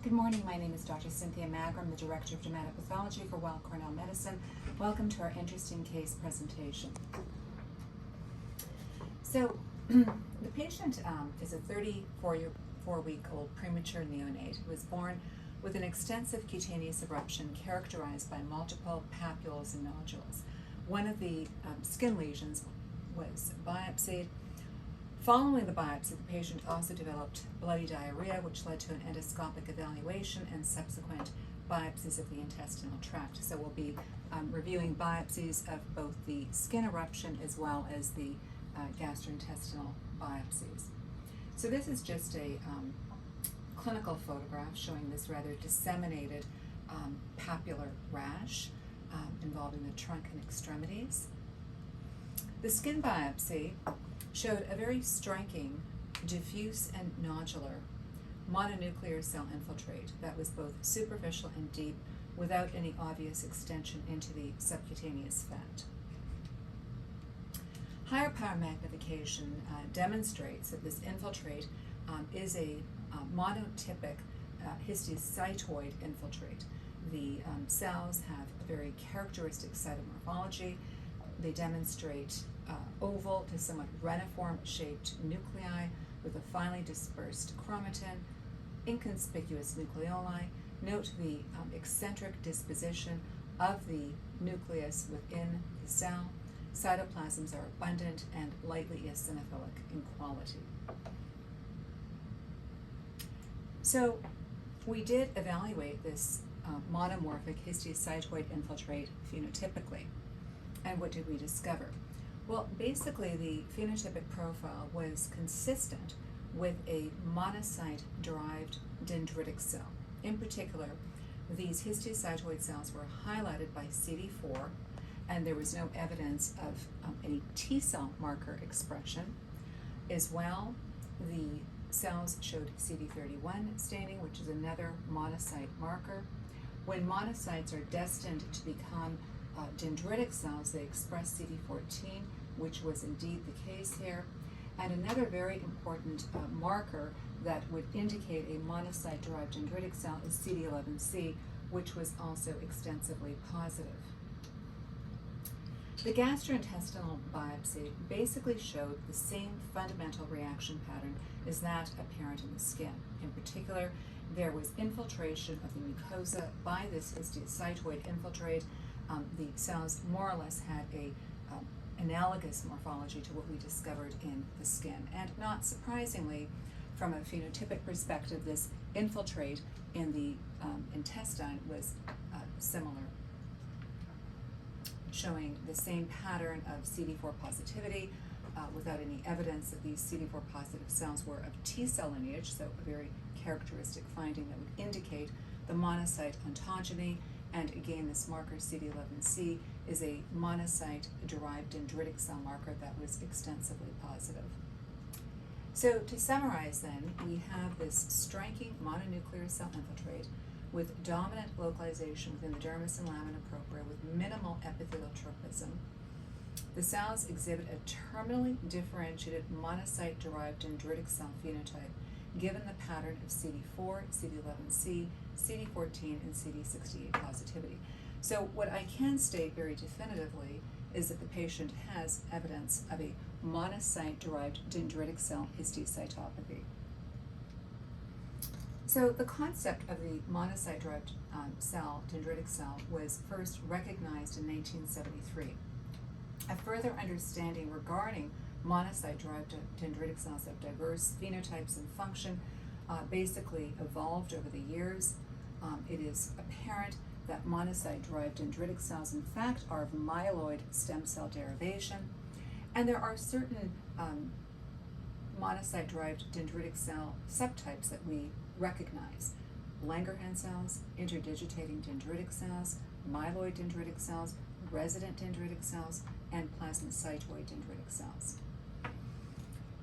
Good morning, my name is Dr. Cynthia Magrum, I'm the Director of Dermatopathology for Weill Cornell Medicine. Welcome to our interesting case presentation. So, the patient is a 34-week-old premature neonate who was born with an extensive cutaneous eruption characterized by multiple papules and nodules. One of the skin lesions was biopsied. Following the biopsy, the patient also developed bloody diarrhea, which led to an endoscopic evaluation and subsequent biopsies of the intestinal tract. So we'll be reviewing biopsies of both the skin eruption as well as the gastrointestinal biopsies. So this is just a clinical photograph showing this rather disseminated papular rash involving the trunk and extremities. The skin biopsy showed a very striking diffuse and nodular mononuclear cell infiltrate that was both superficial and deep without any obvious extension into the subcutaneous fat. Higher power magnification demonstrates that this infiltrate is a monotypic histiocytoid infiltrate. The cells have a very characteristic cytomorphology. They demonstrate oval to somewhat reniform shaped nuclei with a finely dispersed chromatin, inconspicuous nucleoli. Note the eccentric disposition of the nucleus within the cell. Cytoplasms are abundant and lightly eosinophilic in quality. So we did evaluate this monomorphic histiocytoid infiltrate phenotypically. And what did we discover? Well, basically the phenotypic profile was consistent with a monocyte-derived dendritic cell. In particular, these histiocytoid cells were highlighted by CD4, and there was no evidence of any T cell marker expression. As well, the cells showed CD31 staining, which is another monocyte marker. When monocytes are destined to become dendritic cells, they express CD14, which was indeed the case here. And another very important marker that would indicate a monocyte-derived dendritic cell is CD11C, which was also extensively positive. The gastrointestinal biopsy basically showed the same fundamental reaction pattern as that apparent in the skin. In particular, there was infiltration of the mucosa by this histiocytoid infiltrate. The cells more or less had a analogous morphology to what we discovered in the skin. And not surprisingly, from a phenotypic perspective, this infiltrate in the intestine was similar, showing the same pattern of CD4 positivity without any evidence that these CD4 positive cells were of T cell lineage, so a very characteristic finding that would indicate the monocyte ontogeny. And again, this marker CD11C is a monocyte-derived dendritic cell marker that was extensively positive. So to summarize then, we have this striking mononuclear cell infiltrate with dominant localization within the dermis and lamina propria with minimal epithelial tropism. The cells exhibit a terminally differentiated monocyte-derived dendritic cell phenotype given the pattern of CD4, CD11C, CD14, and CD68 positivity. So what I can state very definitively is that the patient has evidence of a monocyte-derived dendritic cell histiocytopathy. So the concept of the monocyte-derived dendritic cell, was first recognized in 1973. A further understanding regarding monocyte-derived dendritic cells of diverse phenotypes and function basically evolved over the years. It is apparent that monocyte-derived dendritic cells, in fact, are of myeloid stem cell derivation, and there are certain monocyte-derived dendritic cell subtypes that we recognize: Langerhans cells, interdigitating dendritic cells, myeloid dendritic cells, resident dendritic cells, and plasmacytoid dendritic cells.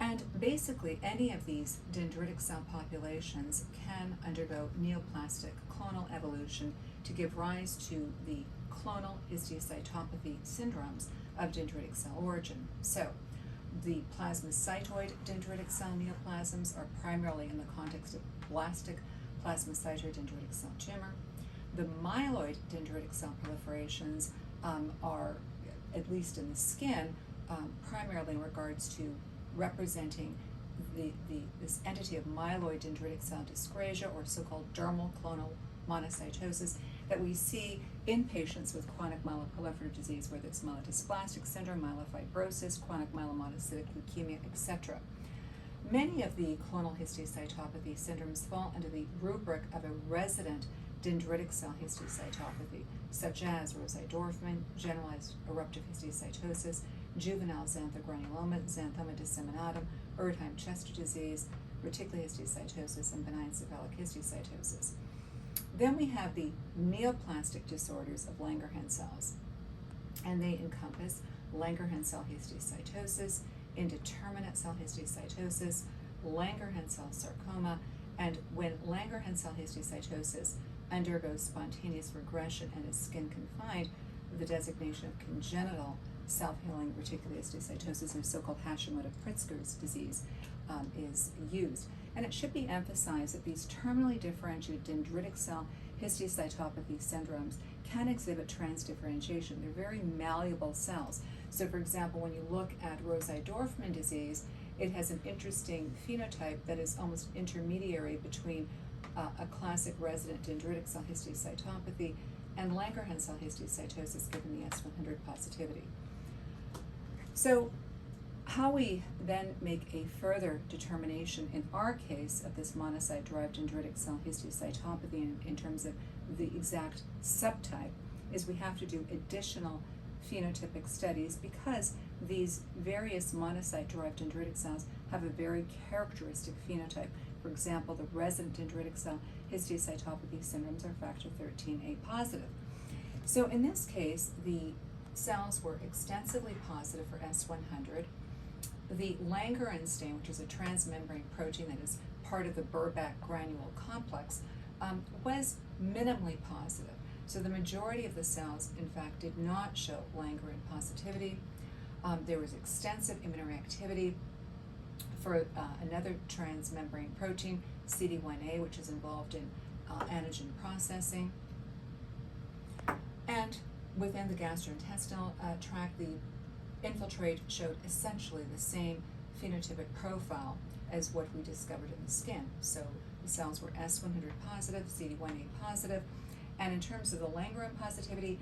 And basically, any of these dendritic cell populations can undergo neoplastic clonal evolution to give rise to the clonal histiocytopathy syndromes of dendritic cell origin. So, the plasmacytoid dendritic cell neoplasms are primarily in the context of blastic plasmacytoid dendritic cell tumor. The myeloid dendritic cell proliferations are, at least in the skin, primarily in regards to representing this entity of myeloid dendritic cell dyscrasia, or so-called dermal clonal monocytosis, that we see in patients with chronic myeloproliferative disease, whether it's myelodysplastic syndrome, myelofibrosis, chronic myelomonocytic leukemia, etc. Many of the clonal histiocytopathy syndromes fall under the rubric of a resident dendritic cell histiocytopathy, such as Rosai-Dorfman, generalized eruptive histiocytosis, juvenile xanthogranuloma, xanthoma disseminatum, Erdheim-Chester disease, reticular histiocytosis, and benign cephalic histiocytosis. Then we have the neoplastic disorders of Langerhans cells, and they encompass Langerhans cell histiocytosis, indeterminate cell histiocytosis, Langerhans cell sarcoma, and when Langerhans cell histiocytosis undergoes spontaneous regression and is skin confined, the designation of congenital self-healing reticular histiocytosis, or so-called Hashimoto-Pritzker's disease, is used. And it should be emphasized that these terminally differentiated dendritic cell histiocytopathy syndromes can exhibit transdifferentiation. They're very malleable cells. So, for example, when you look at Rosai-Dorfman disease, it has an interesting phenotype that is almost intermediary between a classic resident dendritic cell histiocytopathy and Langerhans cell histiocytosis, given the S100 positivity. So, how we then make a further determination in our case of this monocyte-derived dendritic cell histiocytopathy in terms of the exact subtype is we have to do additional phenotypic studies, because these various monocyte-derived dendritic cells have a very characteristic phenotype. For example, the resident dendritic cell histiocytopathy syndromes are factor 13A positive. So in this case, the cells were extensively positive for S100. The Langerhans stain, which is a transmembrane protein that is part of the Burback granule complex, was minimally positive. So the majority of the cells, in fact, did not show Langerhans positivity. There was extensive immunoreactivity for another transmembrane protein, CD1A, which is involved in antigen processing. And within the gastrointestinal tract, the infiltrate showed essentially the same phenotypic profile as what we discovered in the skin. So the cells were S100 positive, CD1A positive, and in terms of the Langerhans positivity,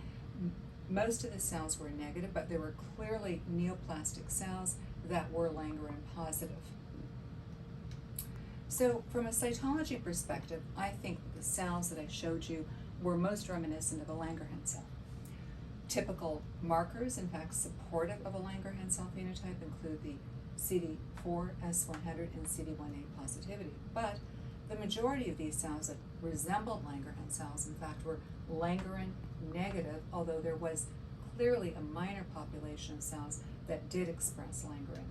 most of the cells were negative, but there were clearly neoplastic cells that were Langerhans positive. So from a cytology perspective, I think the cells that I showed you were most reminiscent of a Langerhans cell. Typical markers, in fact, supportive of a Langerhans cell phenotype include the CD4, S100, and CD1A positivity. But the majority of these cells that resembled Langerhans cells, in fact, were Langerhans negative, although there was clearly a minor population of cells that did express Langerhans.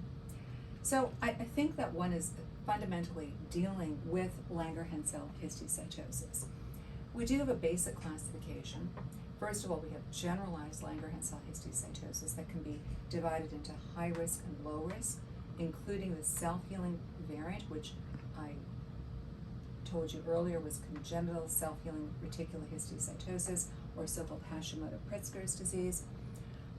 So I think that one is fundamentally dealing with Langerhans cell histiocytosis. We do have a basic classification. First of all, we have generalized Langerhans cell histiocytosis that can be divided into high risk and low risk, including the self-healing variant, which I told you earlier was congenital self-healing reticular histiocytosis, or so-called Hashimoto-Pritzker's disease.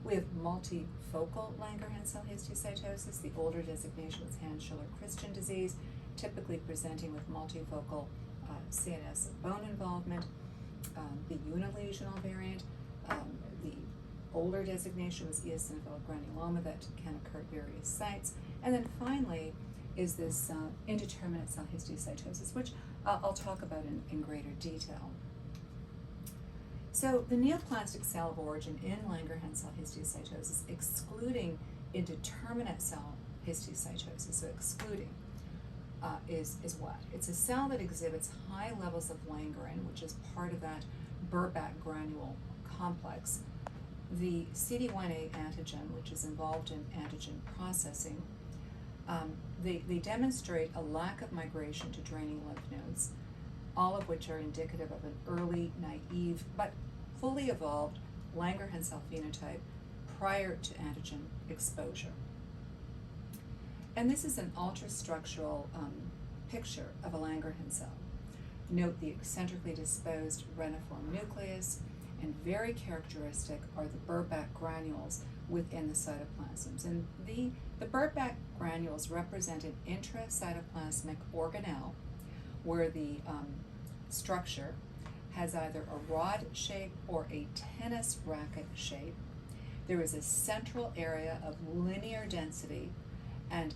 We have multifocal Langerhans cell histiocytosis. The older designation was Hand-Schiller-Christian disease, typically presenting with multifocal CNS bone involvement. The unilesional variant, the older designation was eosinophilic granuloma that can occur at various sites. And then finally is this indeterminate cell histiocytosis, which I'll talk about in greater detail. So the neoplastic cell of origin in Langerhans cell histiocytosis, excluding indeterminate cell histiocytosis, so excluding, is what? It's a cell that exhibits high levels of Langerhans, which is part of that Burback granule complex. The CD1A antigen, which is involved in antigen processing, they demonstrate a lack of migration to draining lymph nodes, all of which are indicative of an early, naive, but fully evolved Langerhans cell phenotype prior to antigen exposure. And this is an ultrastructural picture of a Langerhans cell. Note the eccentrically disposed reniform nucleus, and very characteristic are the Burback granules within the cytoplasms. And the Burback granules represent an intracytoplasmic organelle where the structure has either a rod shape or a tennis racket shape. There is a central area of linear density and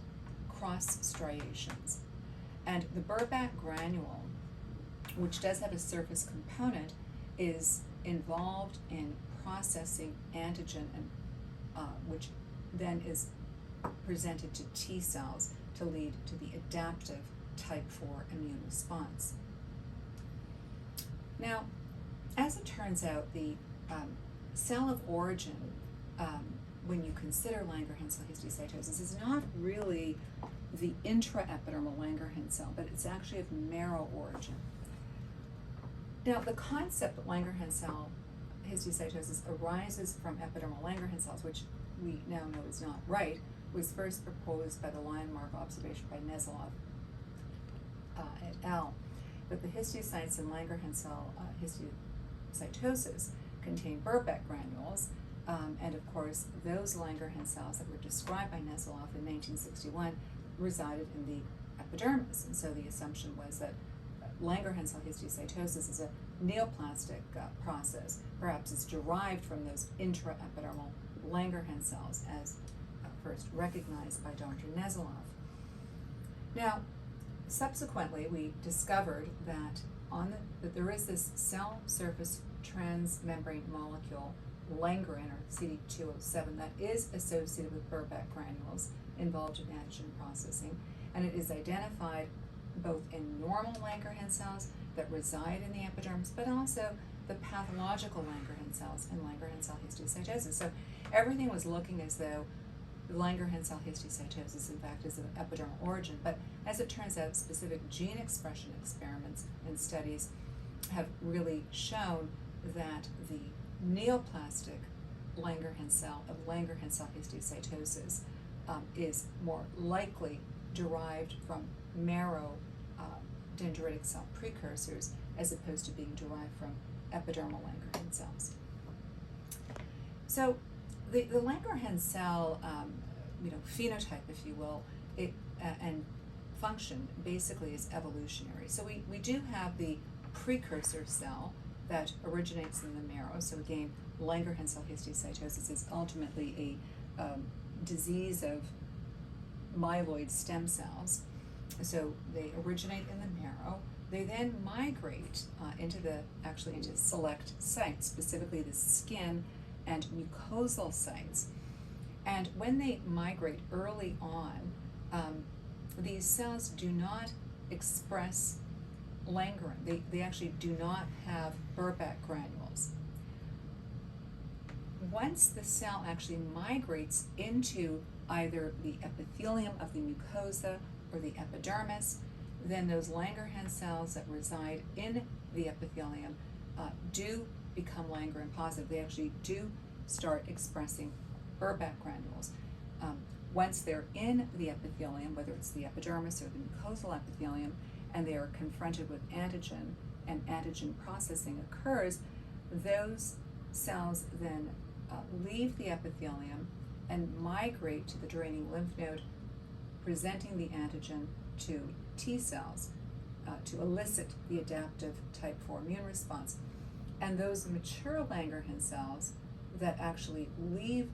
cross striations. And the Burback granule, which does have a surface component, is involved in processing antigen, and which then is presented to T cells to lead to the adaptive type 4 immune response. Now, as it turns out, the cell of origin, when you consider Langerhans cell histiocytosis, is not really the intraepidermal Langerhans cell, but it's actually of marrow origin. Now, the concept that Langerhans cell histiocytosis arises from epidermal Langerhans cells, which we now know is not right, was first proposed by the Lionmark observation by Nezelov et al. But the histiocytes in Langerhans cell histiocytosis contain Burback granules, and of course those Langerhans cells that were described by Nezelov in 1961 resided in the epidermis, and so the assumption was that Langerhans cell histiocytosis is a neoplastic process. Perhaps it's derived from those intraepidermal Langerhans cells as first recognized by Dr. Nezelov. Now, subsequently, we discovered that that there is this cell surface transmembrane molecule, Langerin, or CD207, that is associated with Burback granules involved in antigen processing, and it is identified both in normal Langerhans cells that reside in the epidermis, but also the pathological Langerhans cells in Langerhans cell histiocytosis. So everything was looking as though Langerhans cell histiocytosis, in fact, is of epidermal origin, but as it turns out, specific gene expression experiments and studies have really shown that the neoplastic Langerhans cell of Langerhans cell histiocytosis is more likely derived from marrow dendritic cell precursors as opposed to being derived from epidermal Langerhans cells. So the Langerhans cell phenotype, if you will, and function basically is evolutionary. So we do have the precursor cell that originates in the marrow. So again, Langerhans cell histiocytosis is ultimately a disease of myeloid stem cells. So they originate in the marrow. They then migrate into select sites, specifically the skin and mucosal sites. And when they migrate early on, these cells do not express Langerin. They actually do not have Burback granules. Once the cell actually migrates into either the epithelium of the mucosa or the epidermis, then those Langerhans cells that reside in the epithelium do become Langerin positive. They actually do start expressing Burback granules. Once they're in the epithelium, whether it's the epidermis or the mucosal epithelium, and they are confronted with antigen and antigen processing occurs, those cells then leave the epithelium and migrate to the draining lymph node, presenting the antigen to T cells to elicit the adaptive type 4 immune response. And those mature Langerhans cells that actually leave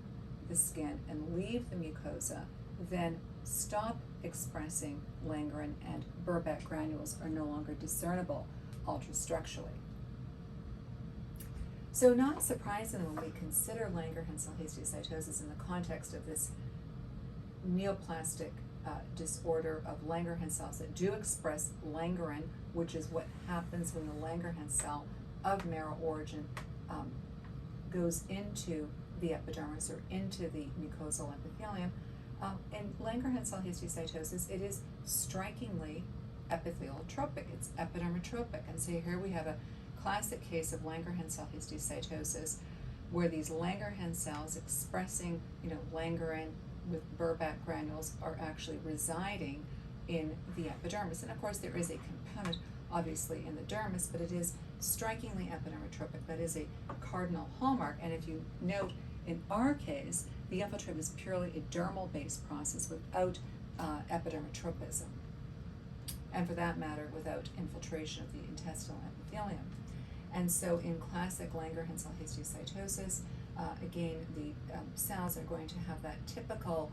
the skin and leave the mucosa then stop expressing Langerin, and Burback granules are no longer discernible ultrastructurally. So not surprisingly, when we consider Langerhans cell histiocytosis in the context of this neoplastic disorder of Langerhans cells that do express Langerin, which is what happens when the Langerhans cell of marrow origin goes into the epidermis or into the mucosal epithelium. In Langerhans cell histiocytosis, it is strikingly epithelial-tropic. It's epidermotropic. And so here we have a classic case of Langerhans cell histiocytosis where these Langerhans cells expressing, Langerin with Burback granules are actually residing in the epidermis. And of course, there is a component obviously in the dermis, but it is strikingly epidermotropic. That is a cardinal hallmark. And if you note, in our case, the infiltrate was purely a dermal-based process without epidermotropism, and for that matter, without infiltration of the intestinal epithelium. And so in classic Langerhans cell histiocytosis, again, the cells are going to have that typical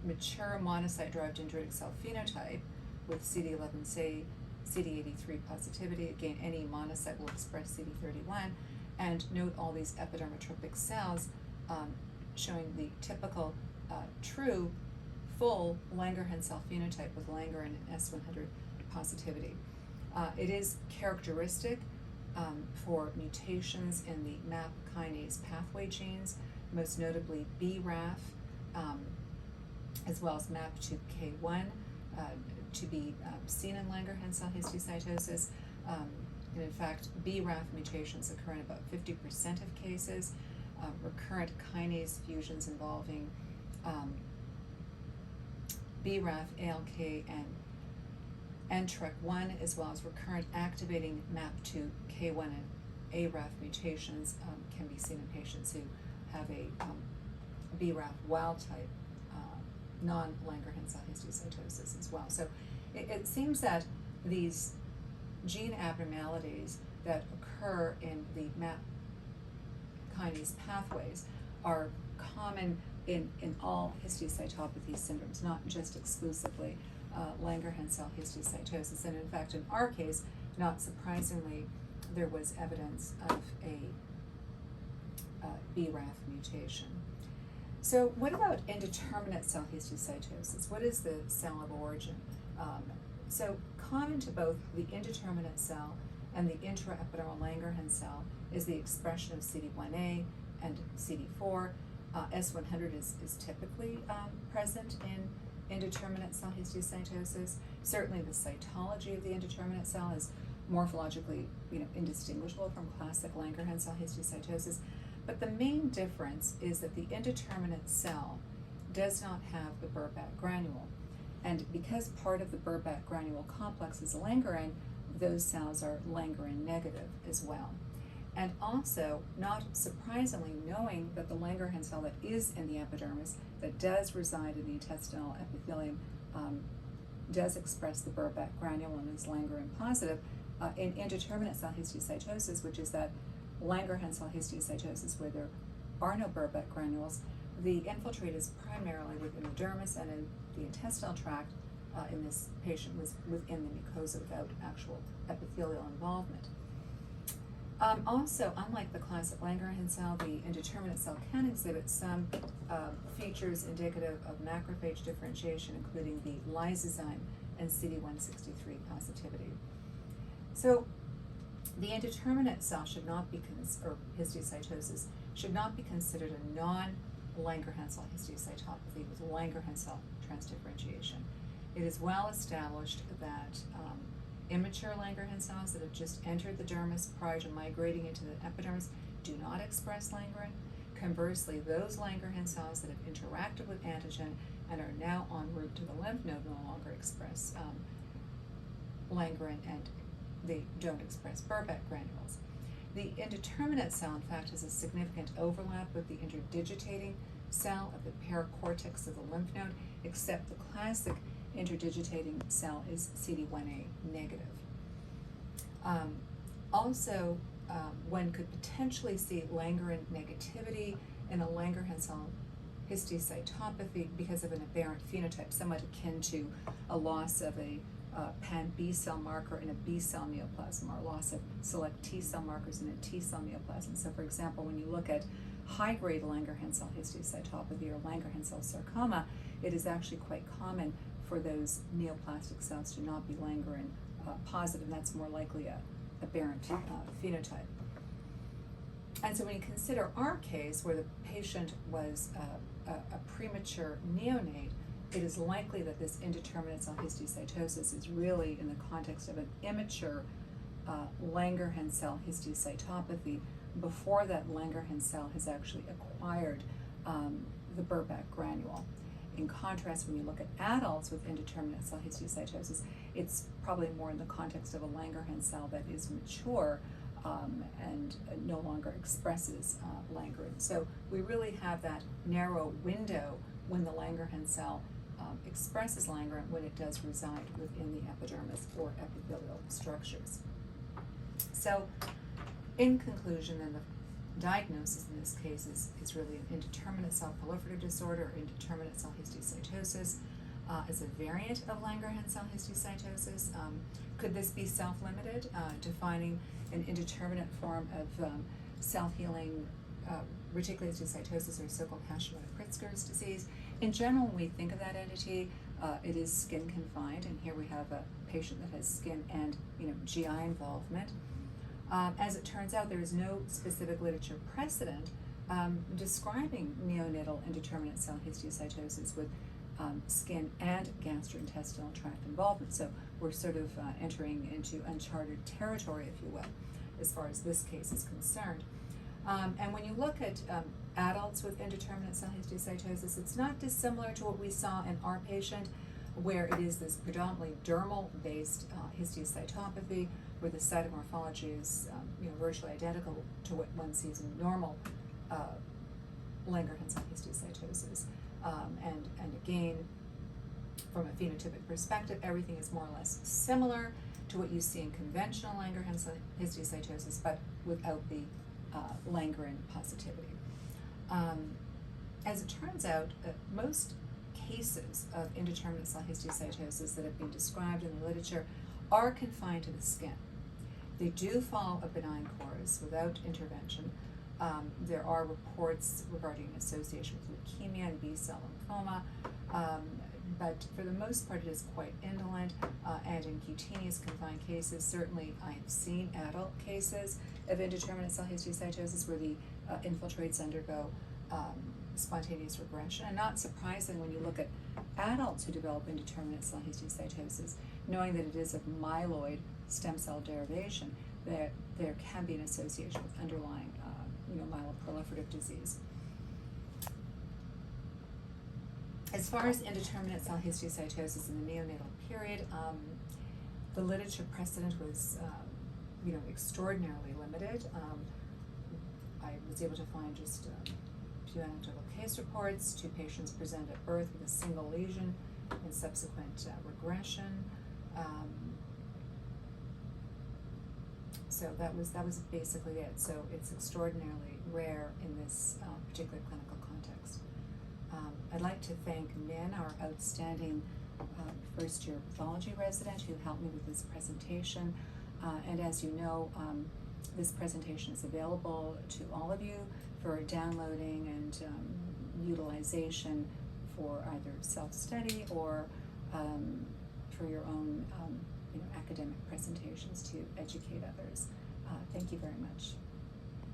mature monocyte-derived dendritic cell phenotype with CD11C, CD83 positivity. Again, any monocyte will express CD31. And note all these epidermotropic cells showing the typical true full Langerhans cell phenotype with Langerhans and S100 positivity. It is characteristic for mutations in the MAP kinase pathway genes, most notably BRAF, as well as MAP2K1, to be seen in Langerhans cell histiocytosis. And in fact, BRAF mutations occur in about 50% of cases. Recurrent kinase fusions involving BRAF, ALK, and NTRK1, as well as recurrent activating MAP2K1 and ARAF mutations can be seen in patients who have a BRAF wild-type non-Langerhans cell histiocytosis as well. So it seems that these gene abnormalities that occur in the MAP kinase pathways are common in all histiocytopathy syndromes, not just exclusively Langerhans cell histiocytosis. And in fact, in our case, not surprisingly, there was evidence of a BRAF mutation. So what about indeterminate cell histiocytosis? What is the cell of origin? So common to both the indeterminate cell and the intraepidermal Langerhans cell is the expression of CD1A and CD4. S100 is typically present in indeterminate cell histiocytosis. Certainly the cytology of the indeterminate cell is morphologically indistinguishable from classic Langerhans cell histiocytosis. But the main difference is that the indeterminate cell does not have the Burback granule. And because part of the Burback granule complex is Langerhans, those cells are Langerhans negative as well. And also, not surprisingly, knowing that the Langerhans cell that is in the epidermis, that does reside in the intestinal epithelium, does express the Burback granule and is Langerhans positive, in indeterminate cell histiocytosis, which is that Langerhans cell histiocytosis where there are no Burback granules, the infiltrate is primarily within the dermis, and in the intestinal tract in this patient was within the mucosa without actual epithelial involvement. Also, unlike the classic Langerhans cell, the indeterminate cell can exhibit some features indicative of macrophage differentiation, including the lysozyme and CD163 positivity. So, the indeterminate cell should not be, or histiocytosis, should not be considered a non-Langerhans cell histiocytopathy with Langerhans cell transdifferentiation. It is well established that immature Langerhans cells that have just entered the dermis prior to migrating into the epidermis do not express Langerhans. Conversely, those Langerhans cells that have interacted with antigen and are now en route to the lymph node no longer express Langerhans, and they don't express Burback granules. The indeterminate cell, in fact, has a significant overlap with the interdigitating cell of the paracortex of the lymph node, except the classic interdigitating cell is CD1A negative. Also, one could potentially see Langerhans negativity in a Langerhans cell histiocytopathy because of an aberrant phenotype, somewhat akin to a loss of a pan B cell marker in a B cell neoplasm, or loss of select T cell markers in a T cell neoplasm. So for example, when you look at high-grade Langerhans cell histiocytopathy or Langerhans cell sarcoma, it is actually quite common for those neoplastic cells to not be Langerhans positive, and that's more likely a aberrant phenotype. And so when you consider our case, where the patient was a premature neonate, it is likely that this indeterminate cell histiocytosis is really in the context of an immature Langerhans cell histiocytopathy before that Langerhans cell has actually acquired the Burback granule. In contrast, when you look at adults with indeterminate cell histiocytosis, it's probably more in the context of a Langerhans cell that is mature and no longer expresses Langerhans. So we really have that narrow window when the Langerhans cell expresses Langerhans when it does reside within the epidermis or epithelial structures. So in conclusion, then, the diagnosis in this case is really an indeterminate cell proliferative disorder or indeterminate cell histiocytosis. As a variant of Langerhans cell histiocytosis. Could this be self-limited, defining an indeterminate form of self-healing reticular histiocytosis or so-called Hashimoto-Pritzker's disease? In general, when we think of that entity, it is skin confined, and here we have a patient that has skin and GI involvement. As it turns out, there is no specific literature precedent describing neonatal indeterminate cell histiocytosis with skin and gastrointestinal tract involvement. So we're sort of entering into uncharted territory, if you will, as far as this case is concerned. And when you look at adults with indeterminate cell histiocytosis, it's not dissimilar to what we saw in our patient, where it is this predominantly dermal-based histiocytopathy, where the cytomorphology is virtually identical to what one sees in normal Langerhans cell histiocytosis. And again, from a phenotypic perspective, everything is more or less similar to what you see in conventional Langerhans cell histiocytosis, but without the Langerhans positivity. As it turns out, most cases of indeterminate cell histiocytosis that have been described in the literature are confined to the skin. They do follow a benign course without intervention. There are reports regarding association with leukemia and B-cell lymphoma, but for the most part it is quite indolent, and in cutaneous confined cases, certainly I have seen adult cases of indeterminate cell histiocytosis where the infiltrates undergo spontaneous regression. And not surprising when you look at adults who develop indeterminate cell histiocytosis, knowing that it is of myeloid stem cell derivation, that there can be an association with underlying myeloproliferative disease. As far as indeterminate cell histiocytosis in the neonatal period, the literature precedent was extraordinarily limited. I was able to find just a few anecdotal case reports. 2 patients presented at birth with a single lesion and subsequent regression. So that was basically it. So it's extraordinarily rare in this particular clinical context. I'd like to thank Min, our outstanding first-year pathology resident, who helped me with this presentation. And as you know, this presentation is available to all of you for downloading and utilization for either self-study or for your own academic presentations to educate others. Thank you very much.